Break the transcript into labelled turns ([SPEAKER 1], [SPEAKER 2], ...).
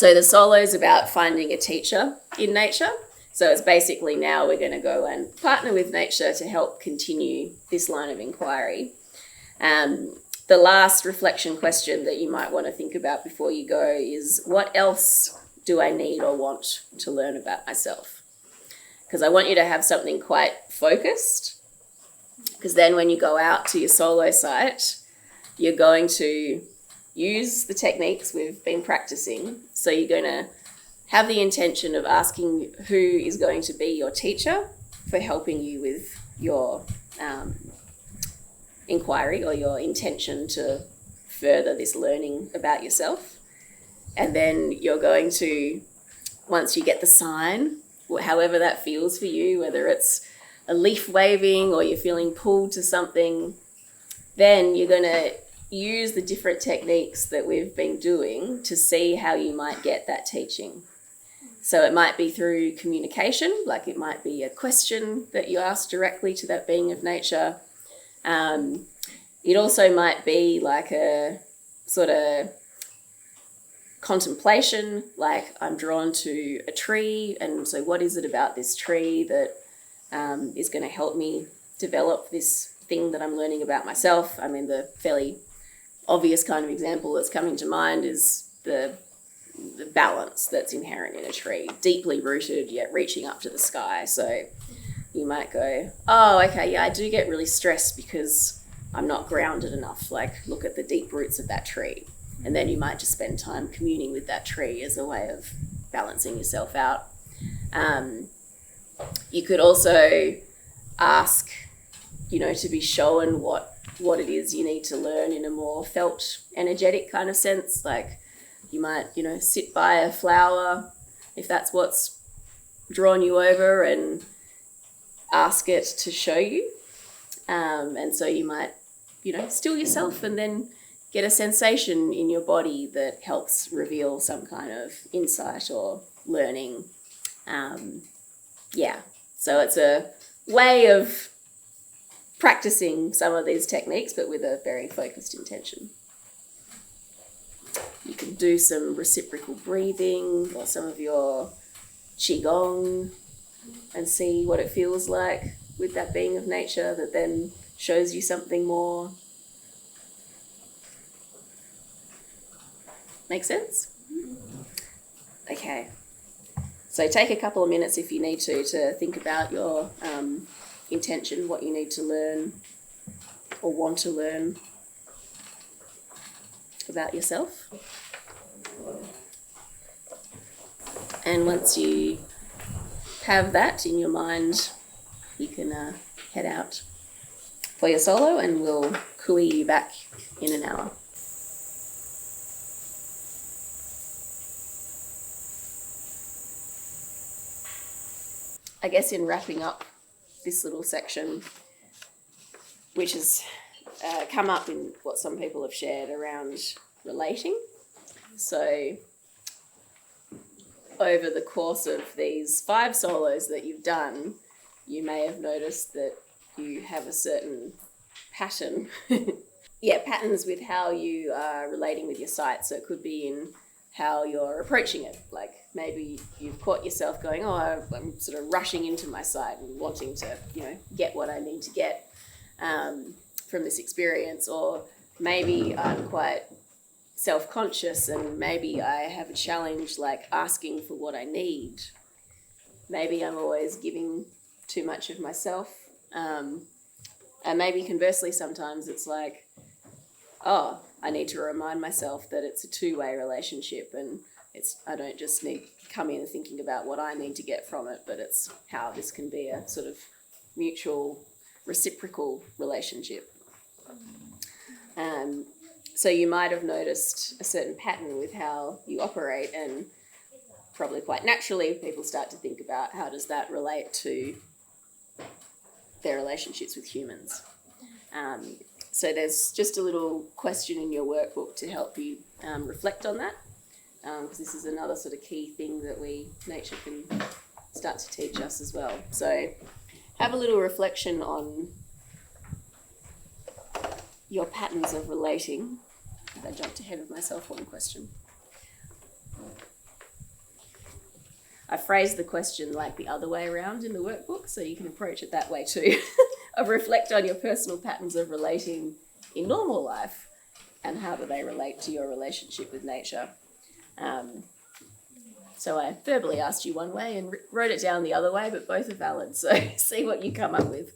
[SPEAKER 1] So the solo is about finding a teacher in nature. So it's basically now we're going to go and partner with nature to help continue this line of inquiry. The last reflection question that you might want to think about before you go is, what else do I need or want to learn about myself? Because I want you to have something quite focused, because then when you go out to your solo site, you're going to use the techniques we've been practicing. So you're going to have the intention of asking who is going to be your teacher for helping you with your inquiry or your intention to further this learning about yourself. And then you're going to, once you get the sign, however that feels for you, whether it's a leaf waving or you're feeling pulled to something, then you're going to use the different techniques that we've been doing to see how you might get that teaching. So it might be through communication, like it might be a question that you ask directly to that being of nature. It also might be like a sort of contemplation, like I'm drawn to a tree, and so what is it about this tree that is going to help me develop this thing that I'm learning about myself? I mean, the fairly obvious kind of example that's coming to mind is the balance that's inherent in a tree, deeply rooted yet reaching up to the sky. So you might go, oh, okay, yeah, I do get really stressed because I'm not grounded enough. Like, look at the deep roots of that tree. And then you might just spend time communing with that tree as a way of balancing yourself out. You could also ask, to be shown what it is you need to learn in a more felt, energetic kind of sense. Like you might, sit by a flower, if that's what's drawn you over, and ask it to show you. And so you might, still yourself and then get a sensation in your body that helps reveal some kind of insight or learning. So it's a way of practicing some of these techniques, but with a very focused intention. You can do some reciprocal breathing or some of your qigong and see what it feels like with that being of nature that then shows you something more. Make sense? Okay. So take a couple of minutes if you need to think about your intention, what you need to learn or want to learn about yourself. And once you have that in your mind, you can head out for your solo, and we'll cooey you back in an hour. I guess in wrapping up this little section, which has come up in what some people have shared around relating. So over the course of these 5 solos that you've done, you may have noticed that you have a certain pattern. Patterns with how you are relating with your site. So it could be in how you're approaching it. Like maybe you've caught yourself going, I'm sort of rushing into my site and wanting to, get what I need to get from this experience. Or maybe I'm quite self-conscious and maybe I have a challenge like asking for what I need. Maybe I'm always giving too much of myself. And maybe conversely, sometimes it's like, I need to remind myself that it's a 2-way relationship, and I don't just need to come in thinking about what I need to get from it, but it's how this can be a sort of mutual, reciprocal relationship. So you might have noticed a certain pattern with how you operate, and probably quite naturally people start to think about how does that relate to their relationships with humans. So there's just a little question in your workbook to help you reflect on that, because this is another sort of key thing that nature can start to teach us as well. So have a little reflection on your patterns of relating. I jumped ahead of myself one question. I phrased the question like the other way around in the workbook, so you can approach it that way too. Of reflect on your personal patterns of relating in normal life and how do they relate to your relationship with nature. So I verbally asked you one way and wrote it down the other way, but both are valid, so see what you come up with.